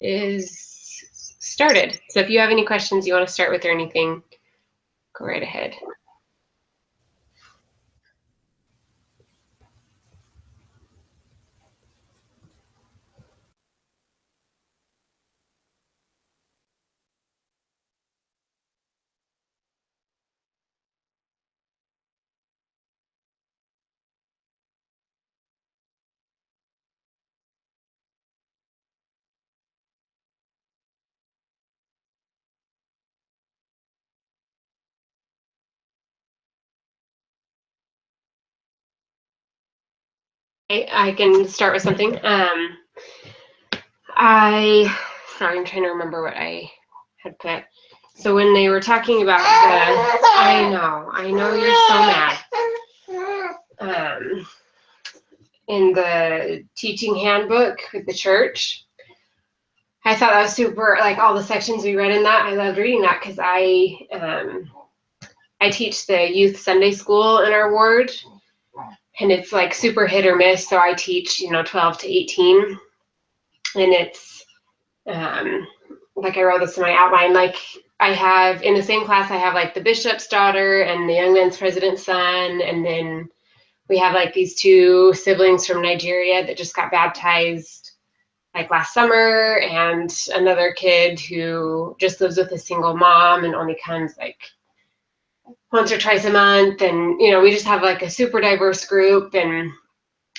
is started. So if you have any questions you want to start with or anything, go right ahead. I can start with something. Sorry, I'm trying to remember what I had put. So when they were talking about I know you're so mad. In the teaching handbook with the church, I thought that was super, like all the sections we read in that, I loved reading that because I teach the youth Sunday school in our ward, and it's like super hit or miss. So I teach, 12 to 18, and it's like I wrote this in my outline. Like I have in the same class, I have like the bishop's daughter and the young men's president's son, and then we have like these two siblings from Nigeria that just got baptized like last summer, and another kid who just lives with a single mom and only comes like once or twice a month. And we just have like a super diverse group, and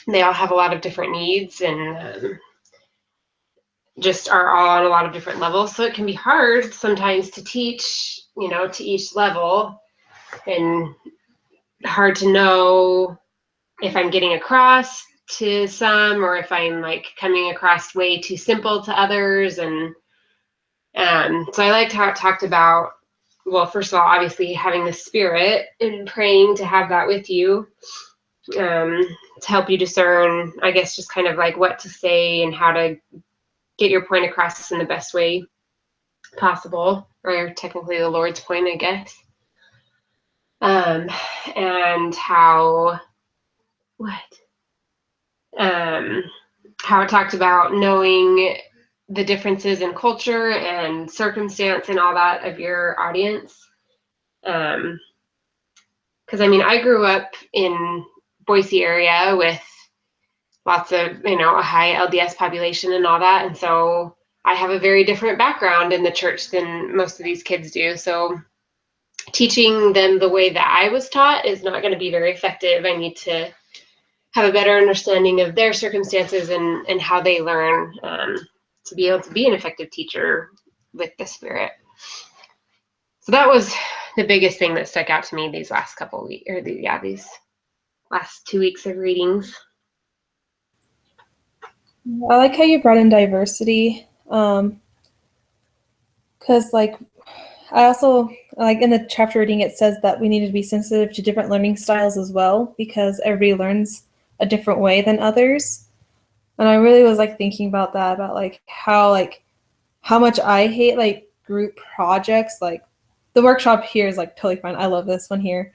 they all have a lot of different needs, and just are all on a lot of different levels. So it can be hard sometimes to teach, to each level, and hard to know if I'm getting across to some or if I'm like coming across way too simple to others. And so I liked how it talked about, well, first of all, obviously having the Spirit and praying to have that with you, to help you discern, I guess, just kind of like what to say and how to get your point across in the best way possible, or technically the Lord's point, I guess. And how it talked about knowing the differences in culture and circumstance and all that of your audience. Because I grew up in Boise area with lots of, a high LDS population and all that. And so I have a very different background in the church than most of these kids do. So teaching them the way that I was taught is not going to be very effective. I need to have a better understanding of their circumstances and how they learn, to be able to be an effective teacher with the Spirit. So that was the biggest thing that stuck out to me these last couple of weeks, or these last 2 weeks of readings. I like how you brought in diversity, because like I also like in the chapter reading, it says that we need to be sensitive to different learning styles as well, because everybody learns a different way than others. And I really was like thinking about that, about like how much I hate like group projects. Like the workshop here is like totally fine. I love this one here.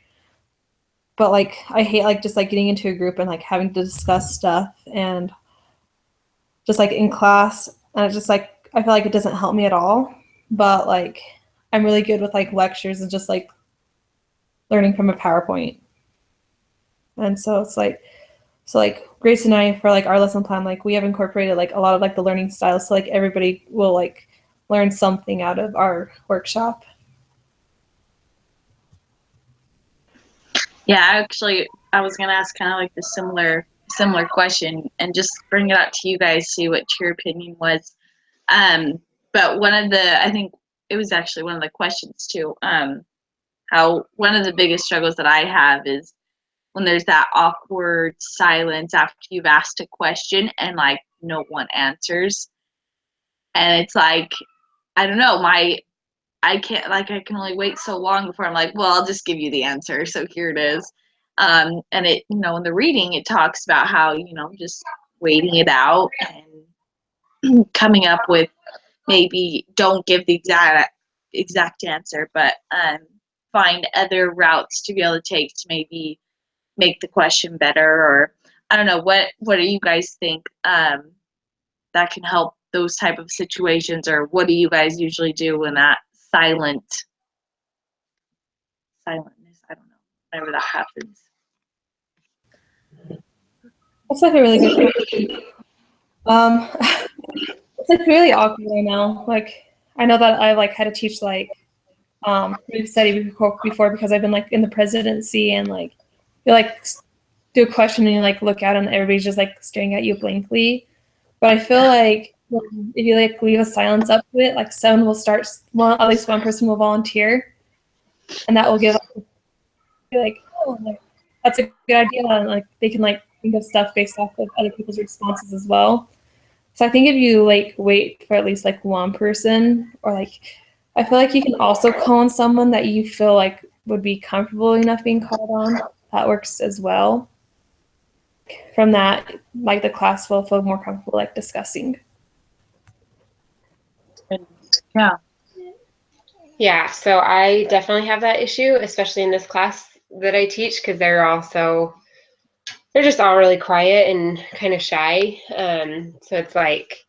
But like I hate like just like getting into a group and like having to discuss stuff and just like in class, and it's just like I feel like it doesn't help me at all. But like I'm really good with like lectures and just like learning from a PowerPoint. And so it's like Grace and I, for like our lesson plan, like we have incorporated like a lot of like the learning styles, so like everybody will like learn something out of our workshop. Yeah, actually, I was gonna ask kind of like the similar question and just bring it out to you guys, see what your opinion was. But I think it was actually one of the questions too. How one of the biggest struggles that I have is when there's that awkward silence after you've asked a question and like no one answers, and it's like, I don't know, I can only wait so long before I'm like, well, I'll just give you the answer. So here it is. And it, in the reading, it talks about how, just waiting it out and coming up with, maybe don't give the exact answer, but find other routes to be able to take to maybe make the question better. Or I don't know, what do you guys think that can help those type of situations, or what do you guys usually do when that silentness, I don't know, whenever that happens? That's like a really good question. It's like really awkward right now. Like I know that I like had to teach like brief study before because I've been like in the presidency and like you like do a question and you like look out and everybody's just like staring at you blankly. But I feel like if you like leave a silence up to it, like someone will start. Well, at least one person will volunteer, and that will give be like, oh, like, that's a good idea, and like they can like think of stuff based off of other people's responses as well. So I think if you like wait for at least like one person, or like I feel like you can also call on someone that you feel like would be comfortable enough being called on. That works as well. From that, like the class will feel more comfortable like discussing. Yeah. Yeah, so I definitely have that issue, especially in this class that I teach, because they're just all really quiet and kind of shy. So it's like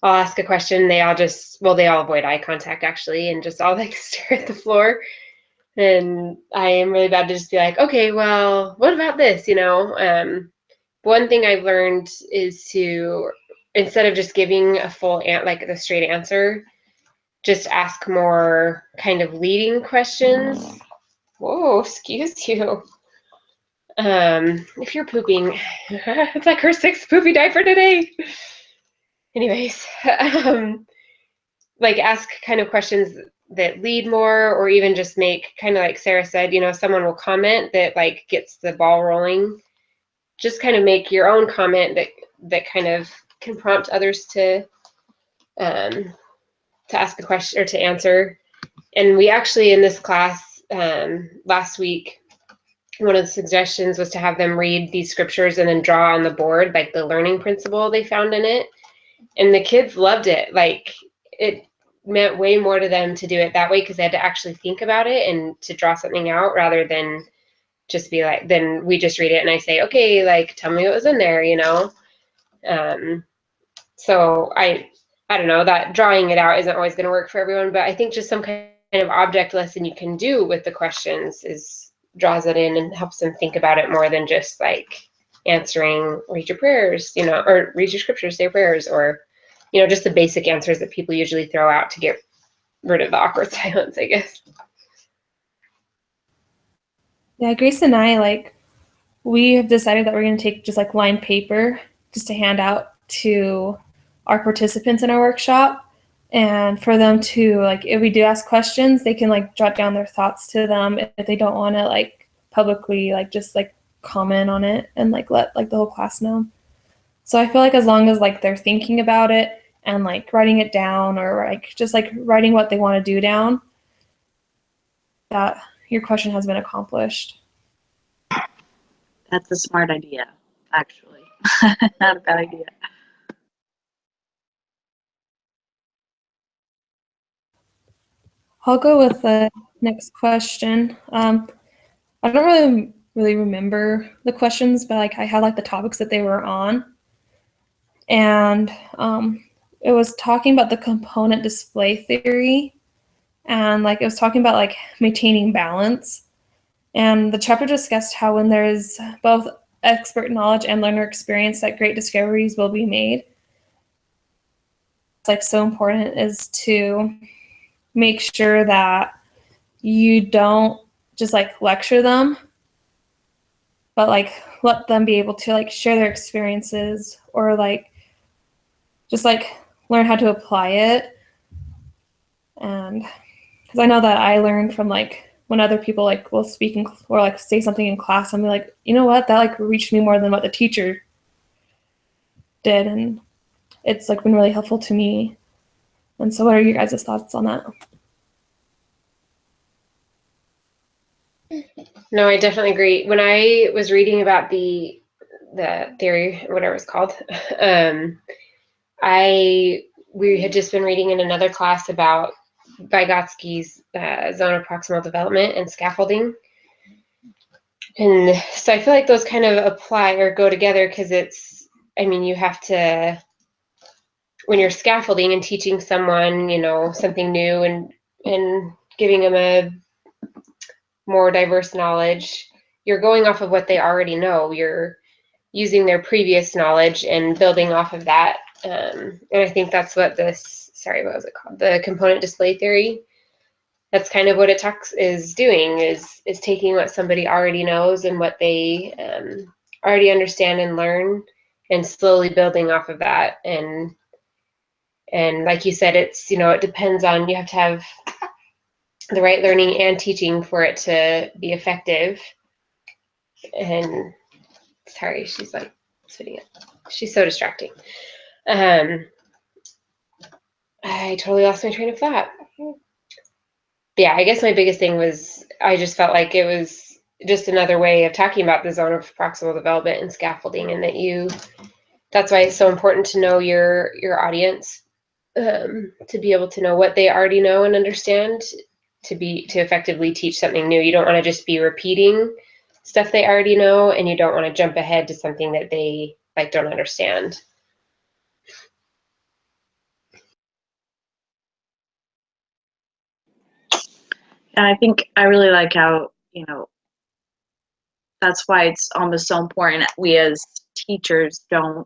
I'll ask a question, they all avoid eye contact actually, and just all like stare at the floor. And I am really bad to just be like, okay, well, what about this? One thing I've learned is to, instead of just giving a full like the straight answer, just ask more kind of leading questions. Whoa, excuse you. If you're pooping, it's like her 6th poopy diaper today. Anyways, like ask kind of questions that lead more, or even just make kind of like Sarah said, someone will comment that like gets the ball rolling. Just kind of make your own comment that kind of can prompt others to ask a question or to answer. And we actually in this class last week, one of the suggestions was to have them read these scriptures and then draw on the board like the learning principle they found in it. And the kids loved it. Like it meant way more to them to do it that way because they had to actually think about it and to draw something out rather than just be like, then we just read it and I say, okay, like tell me what was in there, So I don't know, that drawing it out isn't always going to work for everyone, but I think just some kind of object lesson you can do with the questions draws it in and helps them think about it more than just like answering, read your prayers, or read your scriptures, say your prayers, or, just the basic answers that people usually throw out to get rid of the awkward silence, I guess. Yeah, Grace and I, like, we have decided that we're going to take just like lined paper just to hand out to our participants in our workshop. And for them to, like, if we do ask questions, they can like jot down their thoughts to them if they don't want to like publicly like just like comment on it and like let like the whole class know. So I feel like as long as like they're thinking about it and like writing it down or like just like writing what they want to do down, that your question has been accomplished. That's a smart idea, actually. Not a bad idea. I'll go with the next question. I don't really remember the questions, but like I had like the topics that they were on. And it was talking about the component display theory. And like it was talking about like maintaining balance. And the chapter discussed how when there's both expert knowledge and learner experience that great discoveries will be made. It's like so important is to make sure that you don't just like lecture them, but like let them be able to like share their experiences or like just like learn how to apply it. And because I know that I learned from like when other people like will speak or like say something in class, I'm like, you know what, that like reached me more than what the teacher did, and it's like been really helpful to me. And so what are your guys' thoughts on that? No, I definitely agree. When I was reading about the theory, whatever it's called, we had just been reading in another class about Vygotsky's zone of proximal development and scaffolding. And so I feel like those kind of apply or go together because you have to when you're scaffolding and teaching someone, you know, something new and giving them a more diverse knowledge, you're going off of what they already know. You're using their previous knowledge and building off of that. And I think that's what this, sorry, what was it called? The component display theory. That's kind of what it is doing, is taking what somebody already knows and what they already understand and learn, and slowly building off of that. And like you said, it's, you know, it depends on, you have to have the right learning and teaching for it to be effective. And sorry, she's like sitting it. She's so distracting. I totally lost my train of thought. Yeah, I guess my biggest thing was I just felt like it was just another way of talking about the zone of proximal development and scaffolding, and that's why it's so important to know your audience, to be able to know what they already know and understand, to effectively teach something new. You don't want to just be repeating stuff they already know, and you don't want to jump ahead to something that they like don't understand. And I think I really like how, you know, that's why it's almost so important we as teachers don't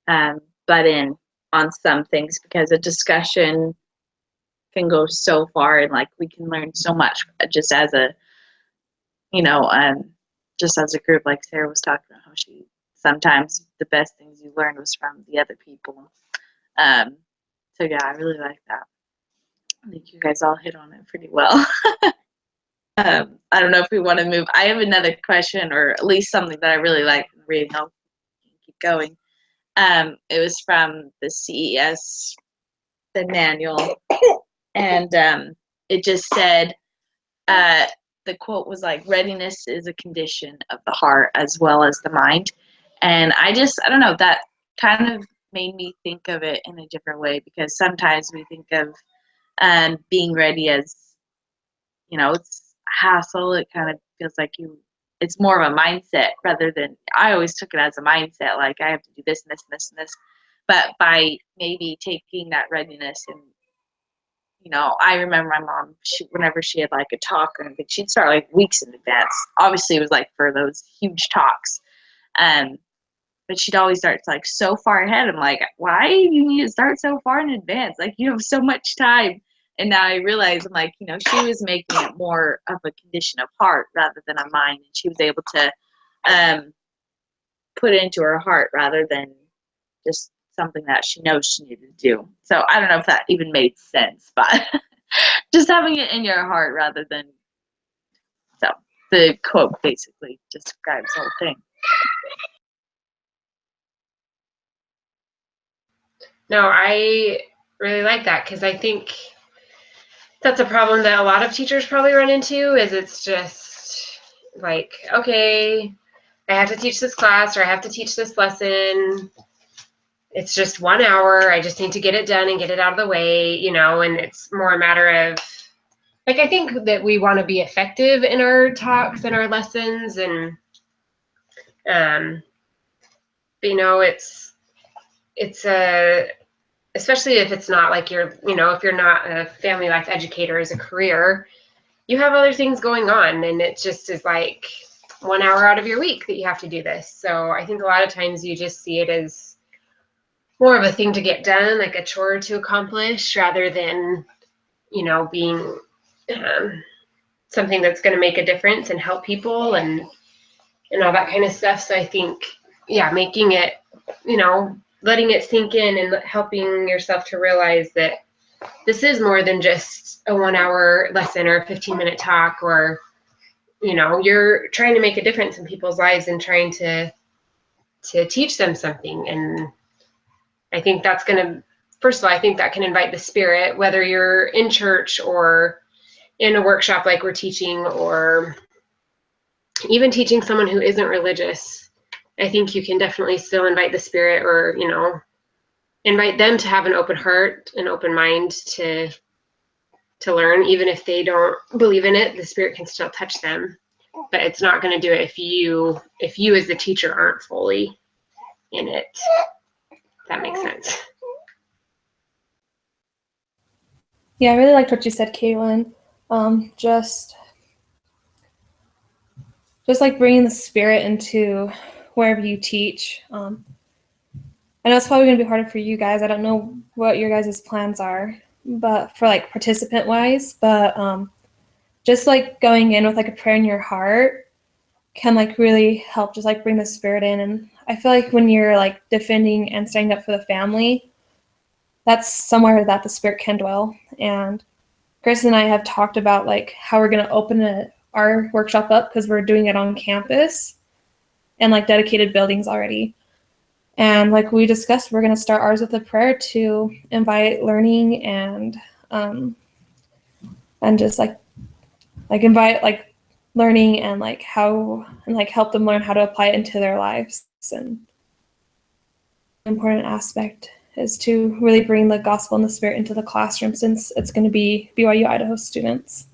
butt in on some things, because a discussion can go so far, and like we can learn so much just as a, you know, just as a group. Like Sarah was talking about how she sometimes the best things you learned was from the other people. So yeah, I really like that. I think you guys all hit on it pretty well. I don't know if we want to move. I have another question, or at least something that I really like reading. I'll keep going. It was from the CES, the manual, and it just said, the quote was like, readiness is a condition of the heart as well as the mind. And I don't know, that kind of made me think of it in a different way, because sometimes we think of being ready as, you know, it's a hassle. It kind of feels like it's more of a mindset rather than, I always took it as a mindset, like I have to do this and this and this and this. But by maybe taking that readiness, and, you know, I remember my mom, whenever she had like a talk or anything, she'd start like weeks in advance. Obviously it was like for those huge talks. But she'd always start like so far ahead. I'm like, why do you need to start so far in advance? Like, you have so much time. And now I realize, I'm like, you know, she was making it more of a condition of heart rather than a mind. And she was able to put it into her heart rather than just something that she knows she needed to do. So I don't know if that even made sense, but just having it in your heart rather than, so the quote basically describes the whole thing. No, I really like that, because I think that's a problem that a lot of teachers probably run into, is it's just like, okay, I have to teach this class, or I have to teach this lesson. It's just 1 hour. I just need to get it done and get it out of the way, you know, and it's more a matter of, like, I think that we want to be effective in our talks and our lessons, and you know, it's especially if it's not like you're, you know, if you're not a family life educator as a career, you have other things going on, and it just is like 1 hour out of your week that you have to do this. So I think a lot of times you just see it as more of a thing to get done, like a chore to accomplish, rather than, you know, being something that's going to make a difference and help people and all that kind of stuff. So I think, yeah, making it, you know, letting it sink in and helping yourself to realize that this is more than just a 1 hour lesson or a 15-minute talk, or, you know, you're trying to make a difference in people's lives and trying to teach them something. And I think that's going to, first of all, I think that can invite the spirit, whether you're in church or in a workshop like we're teaching, or even teaching someone who isn't religious. I think you can definitely still invite the spirit, or, you know, invite them to have an open heart, an open mind to learn. Even if they don't believe in it, the spirit can still touch them. But it's not going to do it if you as the teacher aren't fully in it. If that makes sense. Yeah, I really liked what you said, Caitlin. Just like bringing the spirit into wherever you teach. I know it's probably going to be harder for you guys. I don't know what your guys' plans are, but for like participant wise, but just like going in with like a prayer in your heart can like really help just like bring the spirit in. And I feel like when you're like defending and standing up for the family, that's somewhere that the spirit can dwell. And Chris and I have talked about like how we're going to open our workshop up, because we're doing it on campus and like dedicated buildings already. And like we discussed, we're going to start ours with a prayer to invite learning and just like invite like learning and like how and like help them learn how to apply it into their lives. And an important aspect is to really bring the gospel and the spirit into the classroom, since it's going to be BYU Idaho students.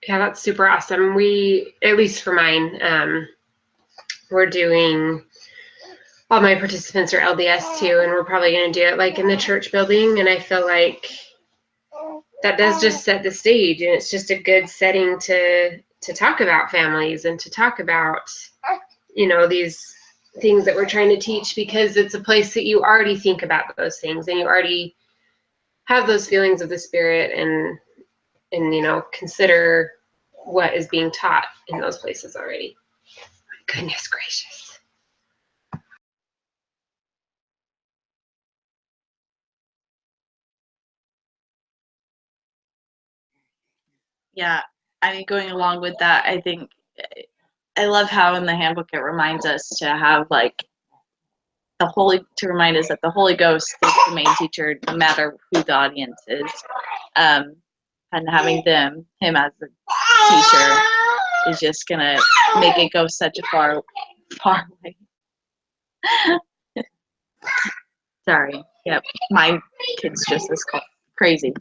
Yeah, that's super awesome. We, at least for mine, we're doing, all my participants are LDS too, and we're probably going to do it like in the church building. And I feel like that does just set the stage, and it's just a good setting to talk about families and to talk about, you know, these things that we're trying to teach, because it's a place that you already think about those things and you already have those feelings of the spirit, and you know, consider what is being taught in those places already. Goodness gracious. Yeah, I mean, going along with that, I think I love how in the handbook it reminds us to have like to remind us that the Holy Ghost is the main teacher, no matter who the audience is, and having him as the teacher is just gonna make it go such a far way. Sorry. Yep, my kid's just as crazy.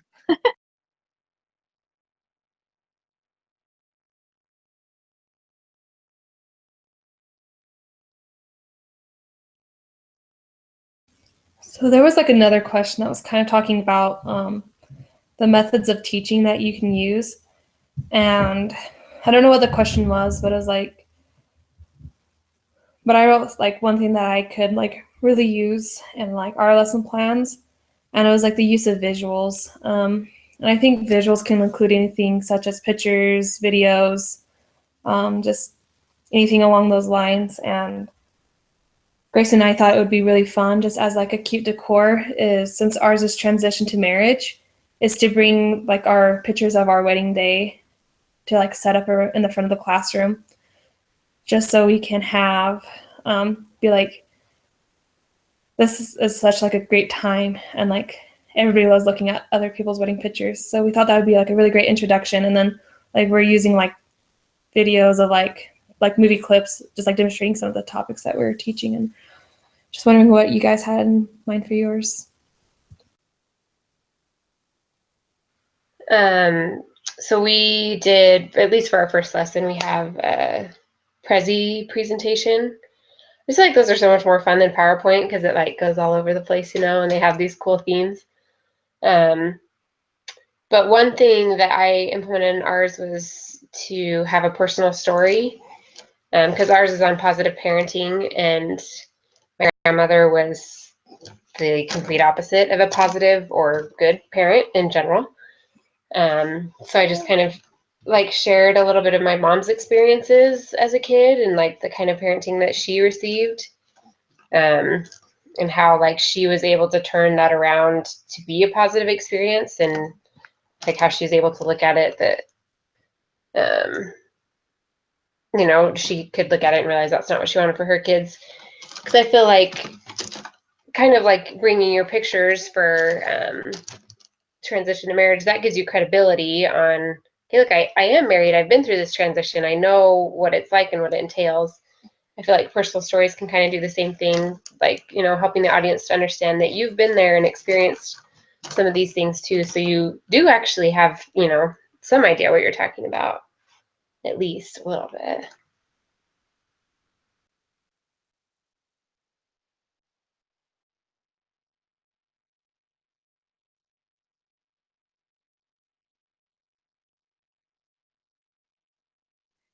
So there was like another question that was kind of talking about the methods of teaching that you can use. And I don't know what the question was, but it was like, but I wrote like one thing that I could like really use in like our lesson plans, and it was like the use of visuals. And I think visuals can include anything such as pictures, videos, just anything along those lines. And Grace and I thought it would be really fun, just as like a cute decor, is since ours is transition to marriage, is to bring like our pictures of our wedding day to like set up in the front of the classroom, just so we can have be like, this is such like a great time, and like everybody loves looking at other people's wedding pictures. So we thought that would be like a really great introduction. And then like we're using like videos of like movie clips, just like demonstrating some of the topics that we were teaching. And just wondering what you guys had in mind for yours. So we did, at least for our first lesson, we have a Prezi presentation. I feel like those are so much more fun than PowerPoint, because it like goes all over the place, you know, and they have these cool themes. But one thing that I implemented in ours was to have a personal story, because ours is on positive parenting, and my grandmother was the complete opposite of a positive or good parent in general. So I just kind of like shared a little bit of my mom's experiences as a kid, and like the kind of parenting that she received, and how like she was able to turn that around to be a positive experience, and like how she was able to look at it that you know, she could look at it and realize that's not what she wanted for her kids. Because I feel like kind of like bringing your pictures for transition to marriage, that gives you credibility on, okay, look, I am married, I've been through this transition, I know what it's like and what it entails. I feel like personal stories can kind of do the same thing, like, you know, helping the audience to understand that you've been there and experienced some of these things too, so you do actually have, you know, some idea what you're talking about, at least a little bit.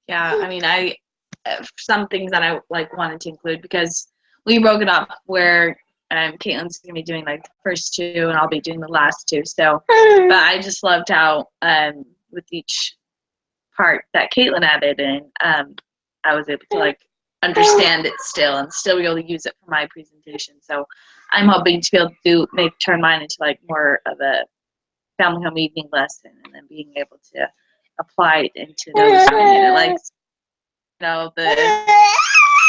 Yeah, I mean, some things that I like wanted to include because we broke it up where Caitlin's gonna be doing like the first two and I'll be doing the last two. So, but I just loved how with each part that Caitlin added in, I was able to like understand it still and still be able to use it for my presentation. So, I'm hoping to be able to turn mine into like more of a family home evening lesson and then being able to apply it into those like the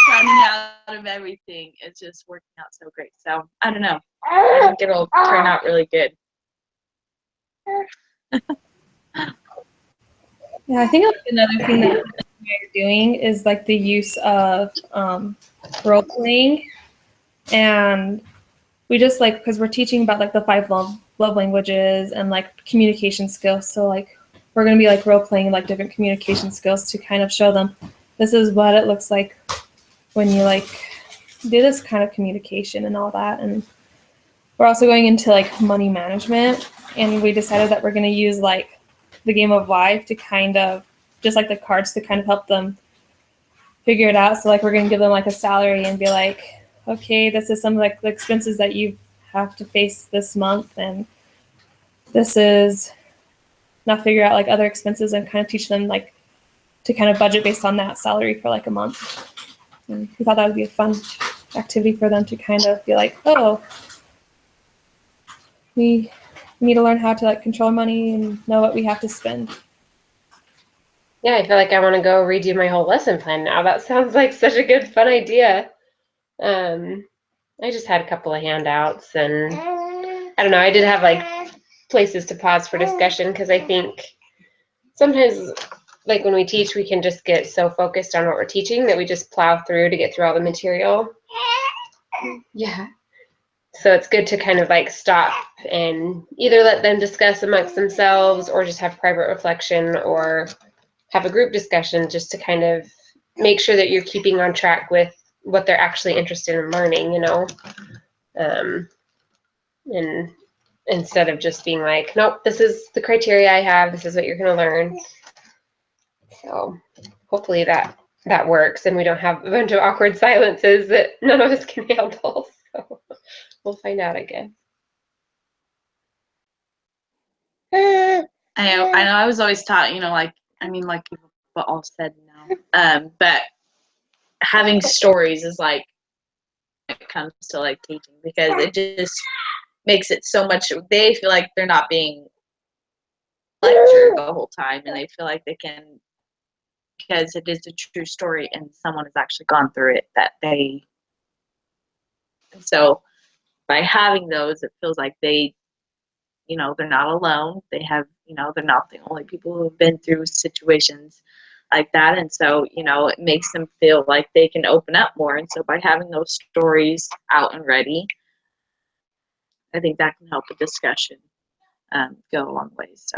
running out of everything is just working out so great. So I don't know. I think it'll turn out really good. Yeah, I think like another thing that we're doing is like the use of role playing, and we just like because we're teaching about like the 5 love languages and like communication skills. So like we're gonna be like role playing like different communication skills to kind of show them this is what it looks like when you like do this kind of communication and all that. And we're also going into like money management, and we decided that we're going to use like the game of life to kind of just like the cards to kind of help them figure it out. So like we're going to give them like a salary and be like, okay, this is some like the expenses that you have to face this month, and this is now figure out like other expenses and kind of teach them like to kind of budget based on that salary for like a month. And we thought that would be a fun activity for them to kind of be like, oh, we need to learn how to like control money and know what we have to spend. Yeah, I feel like I want to go redo my whole lesson plan now. That sounds like such a good, fun idea. I just had a couple of handouts, and I don't know, I did have like places to pause for discussion because I think sometimes like when we teach, we can just get so focused on what we're teaching that we just plow through to get through all the material. Yeah. So it's good to kind of like stop and either let them discuss amongst themselves or just have private reflection or have a group discussion just to kind of make sure that you're keeping on track with what they're actually interested in learning, you know? And instead of just being like, nope, this is the criteria I have, this is what you're going to learn. So hopefully that works and we don't have a bunch of awkward silences that none of us can handle. So we'll find out, I guess. I know I was always taught, like what all said now. But having stories is like when it comes to like teaching because it just makes it so much they feel like they're not being lectured the whole time and they feel like they can because it is a true story and someone has actually gone through it so by having those it feels like they're not alone. They have, they're not the only people who have been through situations like that. And so, it makes them feel like they can open up more. And so by having those stories out and ready, I think that can help the discussion go a long way. So.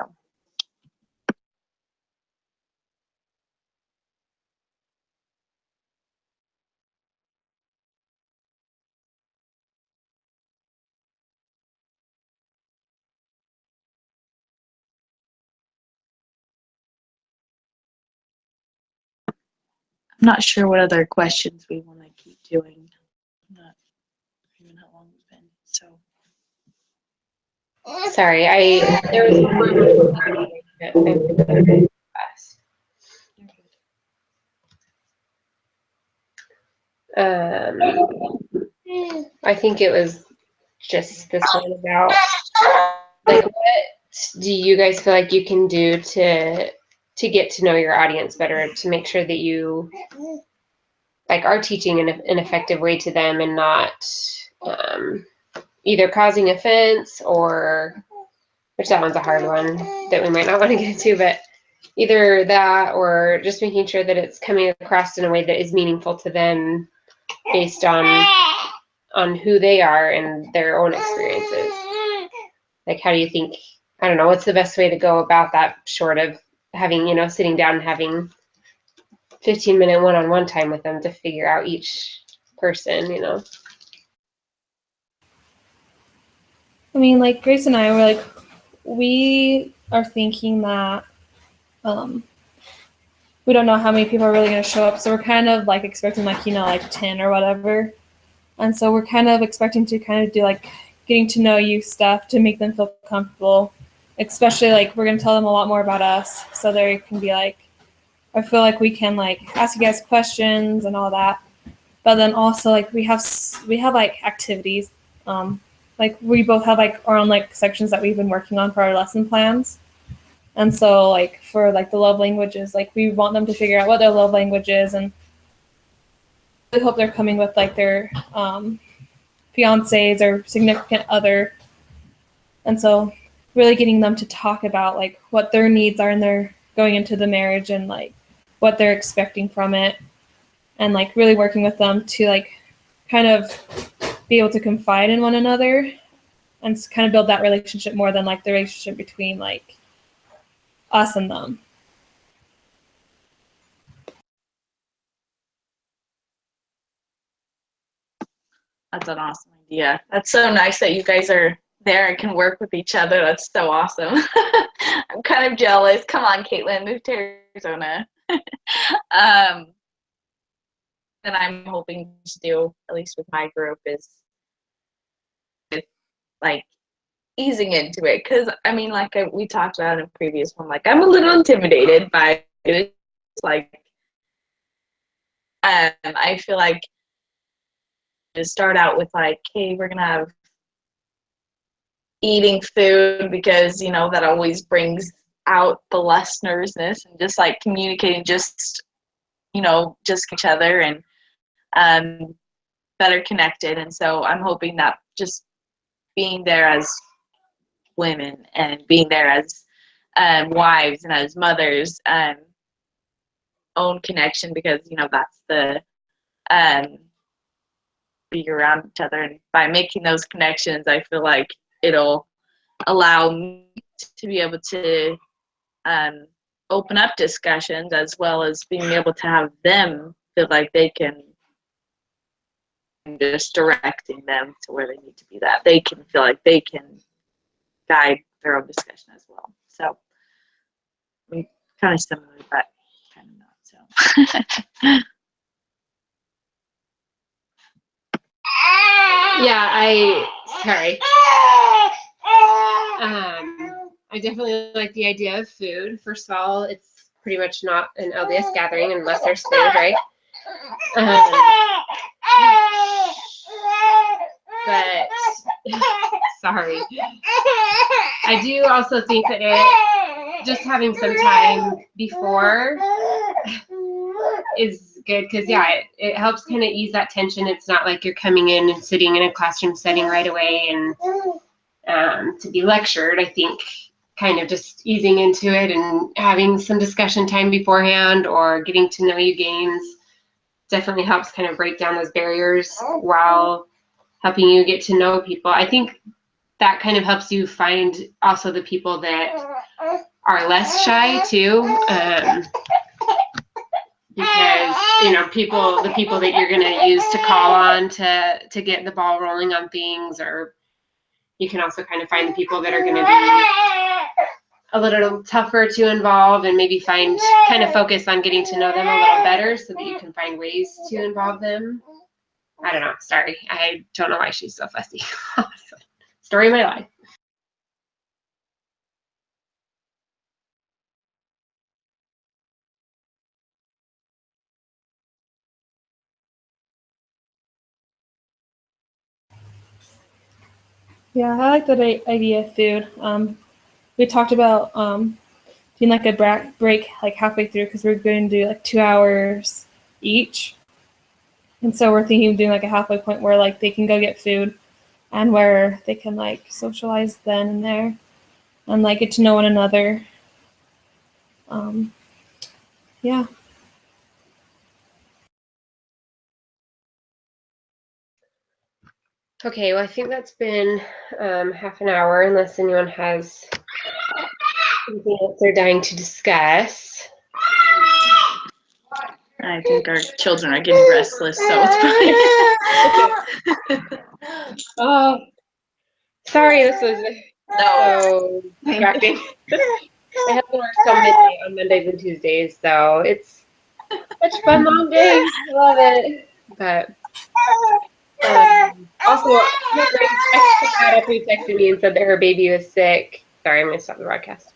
I'm not sure what other questions we want to keep doing. I'm not even how long it's been. So. Sorry, there was one. I think it was just this one about like what do you guys feel like you can do to get to know your audience better to make sure that you like are teaching in an effective way to them and not either causing offense or which that one's a hard one that we might not want to get into, but either that or just making sure that it's coming across in a way that is meaningful to them based on who they are and their own experiences. Like, how do you think, I don't know, what's the best way to go about that short of having, sitting down and having 15-minute one-on-one time with them to figure out each person, I mean, like Grace and I were like, we are thinking that we don't know how many people are really going to show up. So we're kind of like expecting like, like 10 or whatever. And so we're kind of expecting to kind of do like getting to know you stuff to make them feel comfortable. Especially like we're going to tell them a lot more about us. So they can be like, I feel like we can like ask you guys questions and all that. But then also like we have like activities. Like we both have like our own like sections that we've been working on for our lesson plans. And so like for like the love languages, like we want them to figure out what their love language is, and we hope they're coming with like their fiancés or significant other. And so really getting them to talk about like what their needs are in their going into the marriage and like what they're expecting from it, and like really working with them to like kind of be able to confide in one another and kind of build that relationship more than like the relationship between like us and them. That's an awesome idea. That's so nice that you guys are there and can work with each other. That's so awesome. I'm kind of jealous. Come on, Caitlin, move to Arizona. And I'm hoping to do, at least with my group, is with like easing into it. Because I mean, like we talked about in a previous one, like I'm a little intimidated by it. It's like I feel like to start out with like, hey, we're gonna have eating food, because that always brings out the less nervousness, and just like communicating just each other and better connected. And so I'm hoping that just being there as women and being there as wives and as mothers own connection, because that's the be around each other. And by making those connections, I feel like it'll allow me to be able to open up discussions, as well as being able to have them feel like they can, just directing them to where they need to be, that they can feel like they can guide their own discussion as well. So kind of similar, but kind of not. So Yeah, I definitely like the idea of food. First of all, it's pretty much not an LDS gathering unless there's food, right? But sorry, I do also think that just having some time before is good, because it helps kind of ease that tension. It's not like you're coming in and sitting in a classroom setting right away and to be lectured. I think kind of just easing into it and having some discussion time beforehand or getting to know you games definitely helps kind of break down those barriers while helping you get to know people. I think that kind of helps you find also the people that are less shy too, because the people that you're going to use to call on to get the ball rolling on things, or you can also kind of find the people that are going to be a little tougher to involve, and maybe kind of focus on getting to know them a little better so that you can find ways to involve them. I don't know. Sorry. I don't know why she's so fussy. Story of my life. Yeah, I like that idea of food. We talked about doing like a break like halfway through, because we're going to do like 2 hours each. And so we're thinking of doing like a halfway point where like they can go get food and where they can like socialize then and there and like get to know one another. Yeah. Okay, well, I think that's been half an hour, unless anyone has something else they're dying to discuss. I think our children are getting restless, so it's fine. Oh, sorry, this was so distracting. My husband works till midnight on Mondays and Tuesdays, so it's such fun long days. I love it. But also, my Grace texted who texted me and said that her baby was sick. Sorry, I'm gonna stop the broadcast.